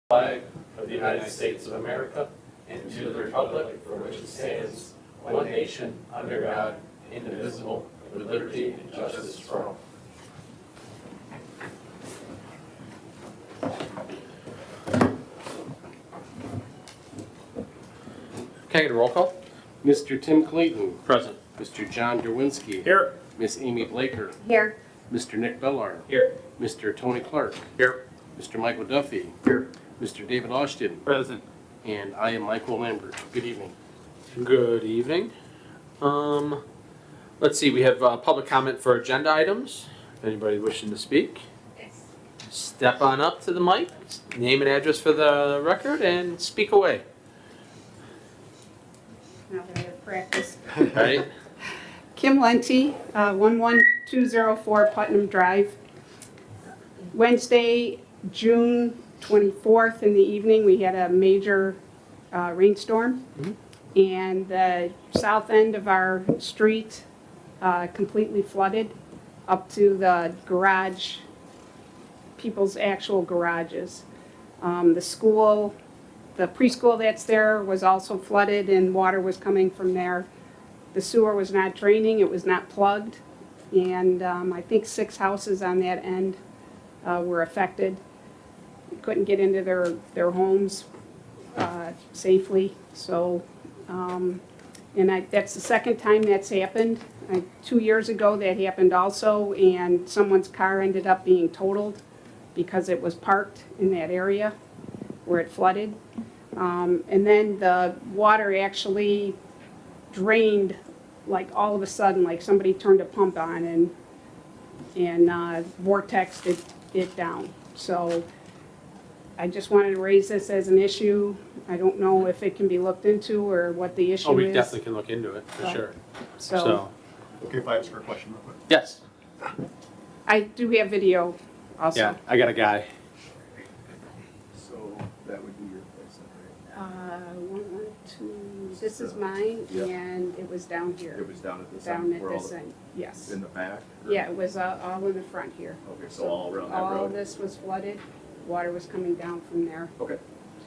flag of the United States of America and to the republic for which it stands, one nation, under God, indivisible, with liberty and justice for all. Can I get a roll call? Mr. Tim Clayton. Present. Mr. John Derwinski. Here. Miss Amy Blaker. Here. Mr. Nick Bellar. Here. Mr. Tony Clark. Here. Mr. Michael Duffy. Here. Mr. David Austin. Present. And I am Michael Lambert. Good evening. Good evening. Let's see, we have public comment for agenda items. If anybody wishing to speak, step on up to the mic, name and address for the record, and speak away. Now that I have practice. All right? Kim Lenti, 11204 Putnam Drive. Wednesday, June 24th in the evening, we had a major rainstorm. And the south end of our street completely flooded up to the garage, people's actual garages. The school, the preschool that's there was also flooded and water was coming from there. The sewer was not draining, it was not plugged. And I think 6 houses on that end were affected. Couldn't get into their homes safely, so. That's the second time that's happened. 2 years ago that happened also, and someone's car ended up being totaled because it was parked in that area where it flooded. And then the water actually drained like all of a sudden, like somebody turned a pump on and vortexed it down. So I just wanted to raise this as an issue. I don't know if it can be looked into or what the issue is. Oh, we definitely can look into it, for sure. So Okay, if I ask her a question real quick. Yes. I do have video also. Yeah, I got a guy. So that would be your place then, One, two, this is mine, Yeah. and it was down right? here. It was down at this Down end? at where all this the- end, yes. In the back? or- Yeah, it was all in the front here. Okay, so all around that All road? of this was flooded, water was coming down from there. Okay,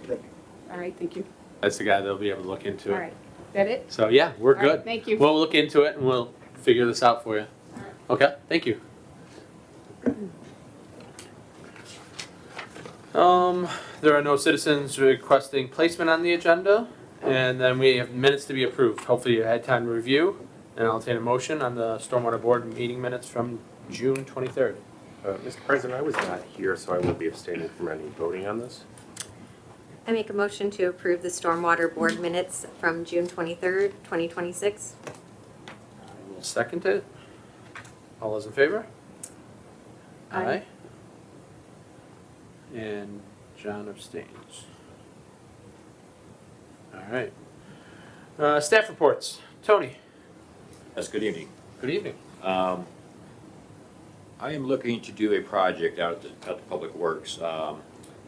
thank you. All right, thank you. That's the guy that'll be able to look into it. All right, that it? So yeah, we're All right, good. thank you. We'll look into it and we'll figure this out for you. Okay, thank you. There are no citizens requesting placement on the agenda, and then we have minutes to be approved. Hopefully you had time to review, and I'll entertain a motion on the Stormwater Board meeting minutes from June 23rd. Mr. President, I was not here, so I will be abstaining from any voting on this. I make a motion to approve the Stormwater Board minutes from June 23rd, 2026. I will second it. All those in favor? Aye. And John abstains. All right. Staff reports. Tony. Yes, good evening. Good evening. I am looking to do a project out at the Public Works. The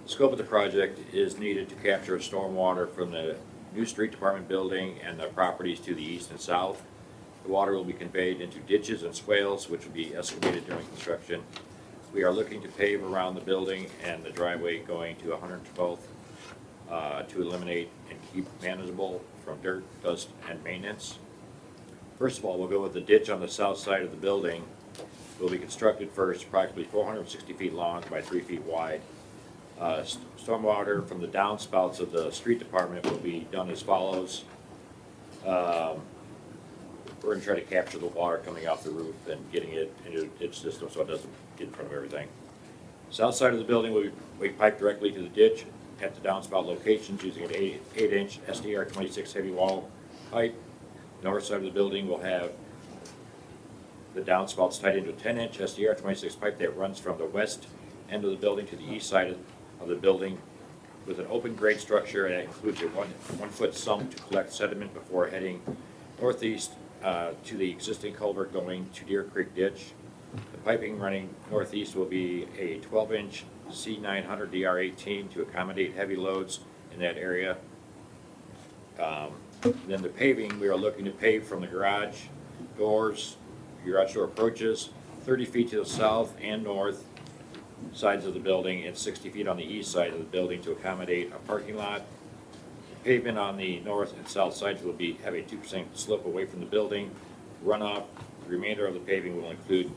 scope of the project is needed to capture stormwater from the new street department building and the properties to the east and south. The water will be conveyed into ditches and swales, which will be excavated during construction. We are looking to pave around the building and the driveway going to 112th to eliminate and keep manageable from dirt, dust, and maintenance. First of all, we'll go with the ditch on the south side of the building. Will be constructed first, approximately 460 feet long by 3 feet wide. Stormwater from the downspouts of the street department will be done as follows. We're going to try to capture the water coming off the roof and getting it into its system so it doesn't get in front of everything. South side of the building will be piped directly to the ditch at the downspout locations using an 8-inch SDR 26 heavy wall pipe. North side of the building will have the downspouts tied into a 10-inch SDR 26 pipe that runs from the west end of the building to the east side of the building with an open grade structure that includes a 1 foot sump to collect sediment before heading northeast to the existing culvert going to Deer Creek Ditch. The piping running northeast will be a 12-inch C900 DR18 to accommodate heavy loads in that area. Then the paving, we are looking to pave from the garage doors, garage door approaches, 30 feet to the south and north, sides of the building and 60 feet on the east side of the building to accommodate a parking lot. Pavement on the north and south sides will have a 2% slope away from the building. Runoff, the remainder of the paving will include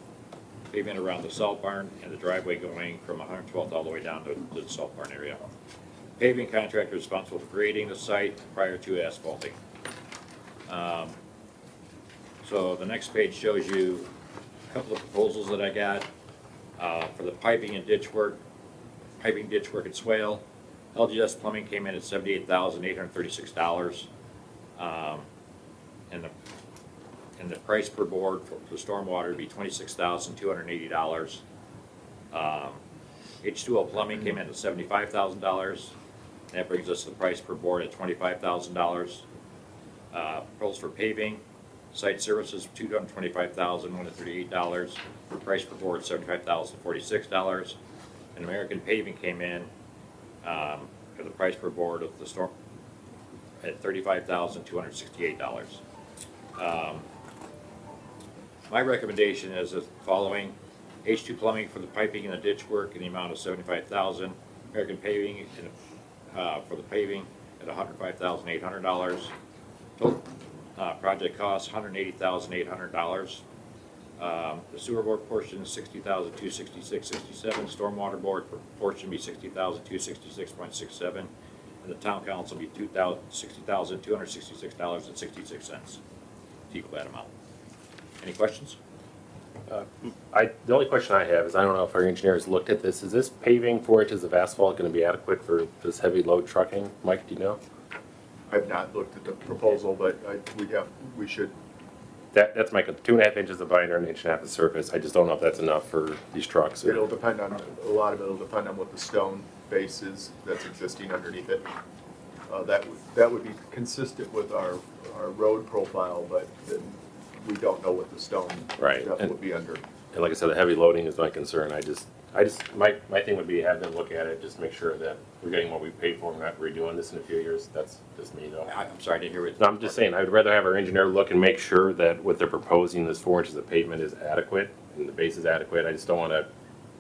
pavement around the salt barn and the driveway going from 112th all the way down to the salt barn area. Paving contractor is responsible for grading the site prior to asphalting. So the next page shows you a couple of proposals that I got for the piping and ditch work, and swale. LGS Plumbing came in at $78,836. And the price per board for stormwater would be $26,280. H2O Plumbing came in at $75,000. That brings us to the price per board at $25,000. Proposals for paving, site services, $225,138. Price per board, $75,046. And American Paving came in for the price per board of the storm at $35,268. My recommendation is the following: H2 Plumbing for the piping and the ditch work in the amount of $75,000. American Paving for the paving at $105,800. Total project cost $180,800. The sewer board portion is $60,266.67. Stormwater board portion be $60,266.67, and the town council be $60,266.66 to equal that amount. Any questions? The only question I have is, I don't know if our engineers looked at this. Is this paving 4 inches of asphalt going to be adequate for this heavy load trucking? Mike, do you know? I've not looked at the proposal, but we should. That's my 2.5 inches of binder and 1.5 inches of surface. I just don't know if that's enough for these trucks. It'll depend on, a lot of it will depend on what the stone base is that's existing underneath it. That would be consistent with our road profile, but then we don't know what the stone Right, depth and- will be under. And like I said, the heavy loading is my concern. My thing would be have them look at it, just make sure that we're getting what we paid for. We're not redoing this in a few years. That's just me though. I'm sorry, I didn't hear it. No, I'm just saying, I would rather have our engineer look and make sure that what they're proposing, this 4 inches of pavement, is adequate and the base is adequate. I just don't want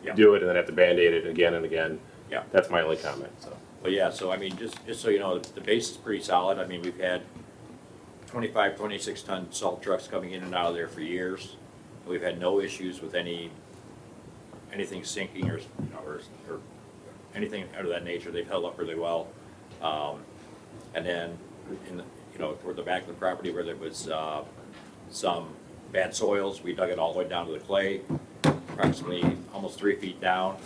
Yeah. to do it and then have to Band-Aid it again and again. Yeah. That's my only comment, so. Well, yeah, so I mean, just so you know, the base is pretty solid. I mean, we've had 25, 26-ton salt trucks coming in and out of there for years. We've had no issues with anything sinking or anything out of that nature. They've held up really well. And then toward the back of the property where there was some bad soils, we dug it all the way down to the clay, approximately almost 3 feet down,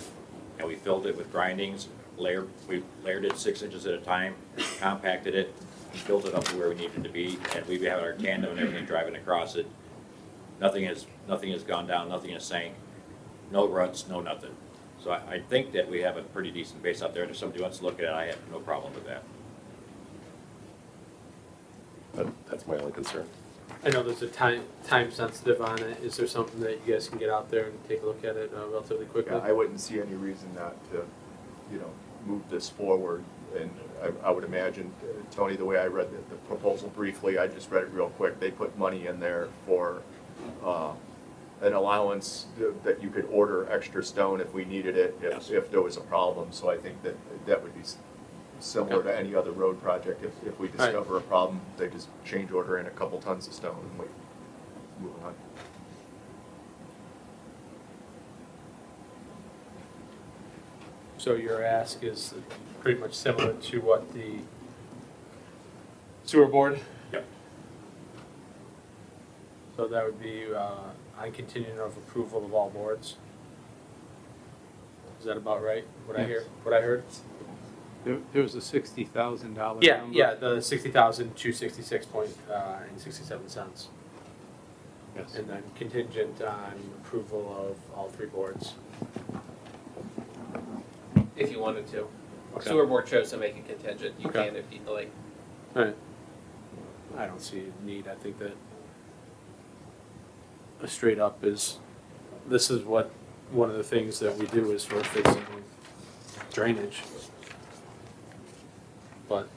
and we filled it with grindings. We layered it 6 inches at a time, compacted it, and built it up to where we needed to be, and we have our tandem and everything driving across it. Nothing has gone down, nothing has sank, no ruts, no nothing. So I think that we have a pretty decent base out there, and if somebody wants to look at it, I have no problem with that. That's my only concern. I know there's a time sensitive on it. Is there something that you guys can get out there and take a look at it relatively quickly? Yeah, I wouldn't see any reason not to, move this forward. And I would imagine, Tony, the way I read the proposal briefly, I just read it real quick, they put money in there for an allowance that you could order extra stone if we needed it, Yes. if there was a problem. So I think that would be similar to any other road project. If we discover a problem, they just change order in a couple tons of stone and we move on. So your ask is pretty much similar to what the sewer board? Yep. So that would be on continuing of approval of all boards? Is that about right, what I hear, what I heard? There was a $60,000 Yeah, number. yeah, the 60,266.67 cents. Yes. And then contingent on approval of all 3 boards. If you wanted to. Okay. Sewer board chose to make it contingent, you Okay. can if you like. Alright. I don't see a need, I think that a straight up is, this is what, one of the things that we do is for fixing drainage. But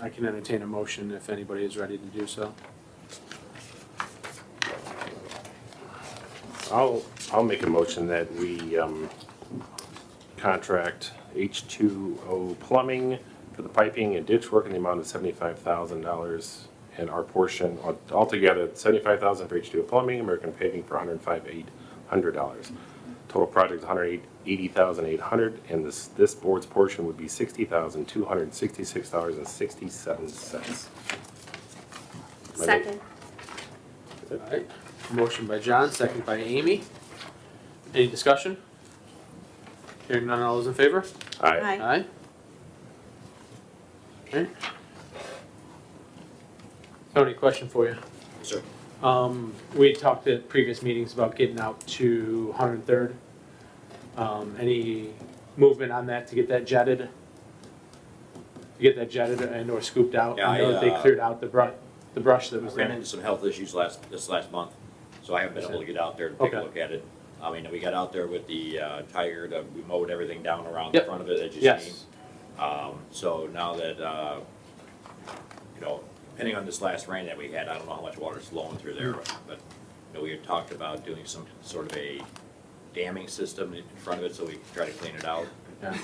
I can entertain a motion if anybody is ready to do so. I'll I'll make a motion that we contract H2O Plumbing for the piping and ditch work in the amount of $75,000, and our portion altogether, $75,000 for H2O Plumbing, American Paving for $105,800. Total project is $180,800, and this board's portion would be $60,266.67. Second. All right, motion by John, second by Amy. Any discussion? Hearing none, all those in favor? Aye. Aye. Okay. Tony, question for you. Sir. We had talked at previous meetings about getting out to 103rd. Any movement on that to get that jetted? To get that jetted and or scooped out? Yeah, I know that they cleared out the brush that I was ran there. into some health issues this last month, so I haven't been able to get out there and take a Okay. look at it. I mean, we got out there with the Tiger, we mowed everything down around Yep. the front of it, as you've seen. Yes, So now that, depending on this last rain that we had, I don't know how much water's flowing through there, but, we had talked about doing some sort of a damming system in front of it so we can try to clean it out. yeah,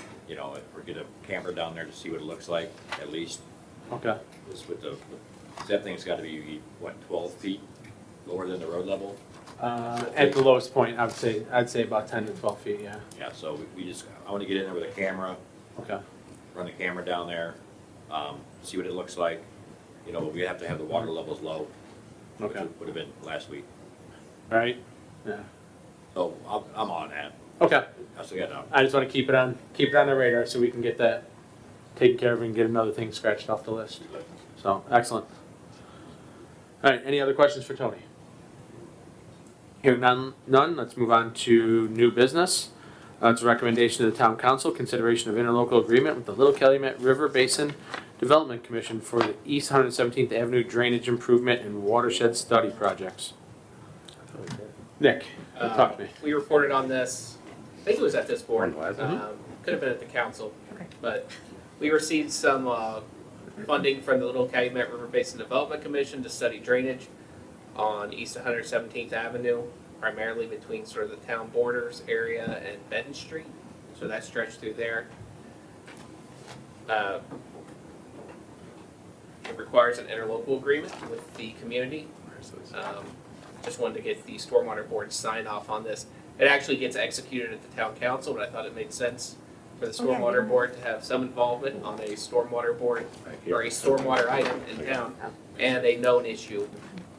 Or get a camera down there to see what it looks like, at least. okay. Just with that thing's gotta be, 12 feet lower than the road level? At the lowest point, I'd say about 10 to 12 feet, yeah, Yeah, so I wanna get in there with a camera, okay. run the camera down there, see what it looks like. We have to have the water levels low. which Okay. Would have been last week. All right, yeah, So I'm on that. okay. I still got I just wanna keep it on the radar so we can get that taken care of and get another thing scratched off the list. So, excellent. All right, any other questions for Tony? Hearing none, let's move on to new business. It's a recommendation to the town council, consideration of interlocal agreement with the Little Calumet River Basin Development Commission for the East 117th Avenue Drainage Improvement and Watershed Study Projects. Nick, talk to me. We reported on this, I think it was at this board, When was it? Could have been at the council, but we received some funding from the Little Calumet River Basin Development Commission to study drainage on East 117th Avenue, primarily between sort of the town borders area and Benton Street, so that stretched through there. It requires an interlocal agreement with the community. Just wanted to get the Stormwater Board sign off on this. It actually gets executed at the town council, but I thought it made sense for the Stormwater Board to have some involvement on a Stormwater Board or a stormwater item in town and a known issue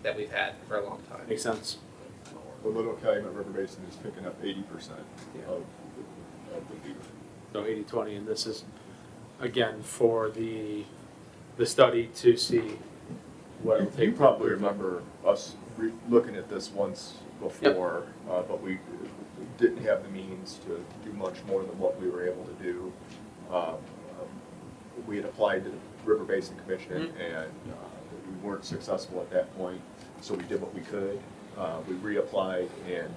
that we've had for a long time. Makes sense. The Little Calumet River Basin is picking up 80% of the beaver. So 80-20, and this is, again, for the study to see what it'll You take. probably remember us looking at this once before, but we didn't have the means to do much more than what we were able to do. We had applied to the River Basin Commission and we weren't successful at that point, so we did what we could. We reapplied and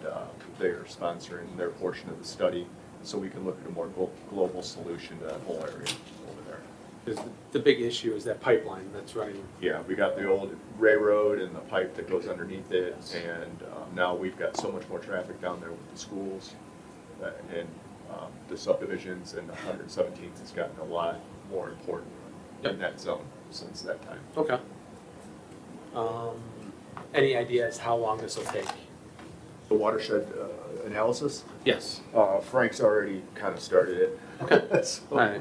they're sponsoring their portion of the study so we can look at a more global solution to that whole area over there. 'Cause the big issue is that pipeline that's running. Yeah, we got the old railroad and the pipe that goes underneath it, and now we've got so much more traffic down there with the schools and the subdivisions, and 117th has gotten a lot more important in that zone since that time. Okay. Any ideas how long this will take? The watershed analysis, Yes. Frank's already kind of started it. Okay. So- All right.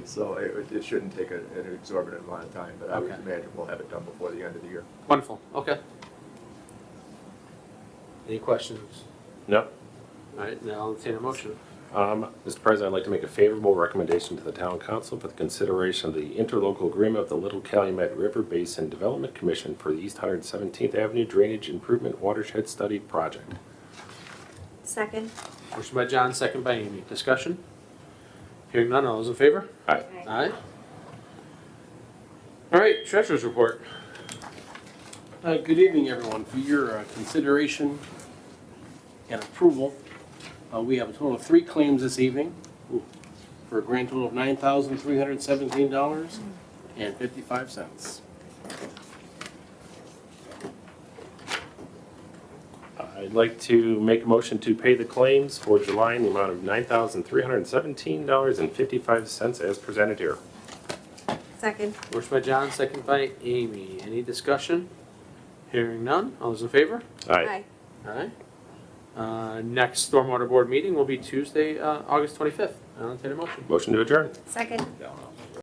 So it shouldn't take an exorbitant amount of time, but I would Okay. imagine we'll have it done before the end of the year. Wonderful. Okay. Any questions? No? All right, now I'll entertain a motion. Mr. President, I'd like to make a favorable recommendation to the town council for the consideration of the interlocal agreement of the Little Calumet River Basin Development Commission for the East 117th Avenue Drainage Improvement Watershed Study Project. Second. Motion by John, second by Amy. Discussion? Hearing none, all those in favor? Aye. Aye. All right, treasurer's report. Good evening, everyone. For your consideration and approval, we have a total of 3 claims this evening for a grand total of $9,317.55. I'd like to make a motion to pay the claims for July in the amount of $9,317.55 as presented here. Second. Motion by John, second by Amy. Any discussion? Hearing none. All those in favor? Aye. Aye. Next Stormwater Board meeting will be Tuesday, August 25th. I'll entertain a motion. Motion to adjourn. Second. Down.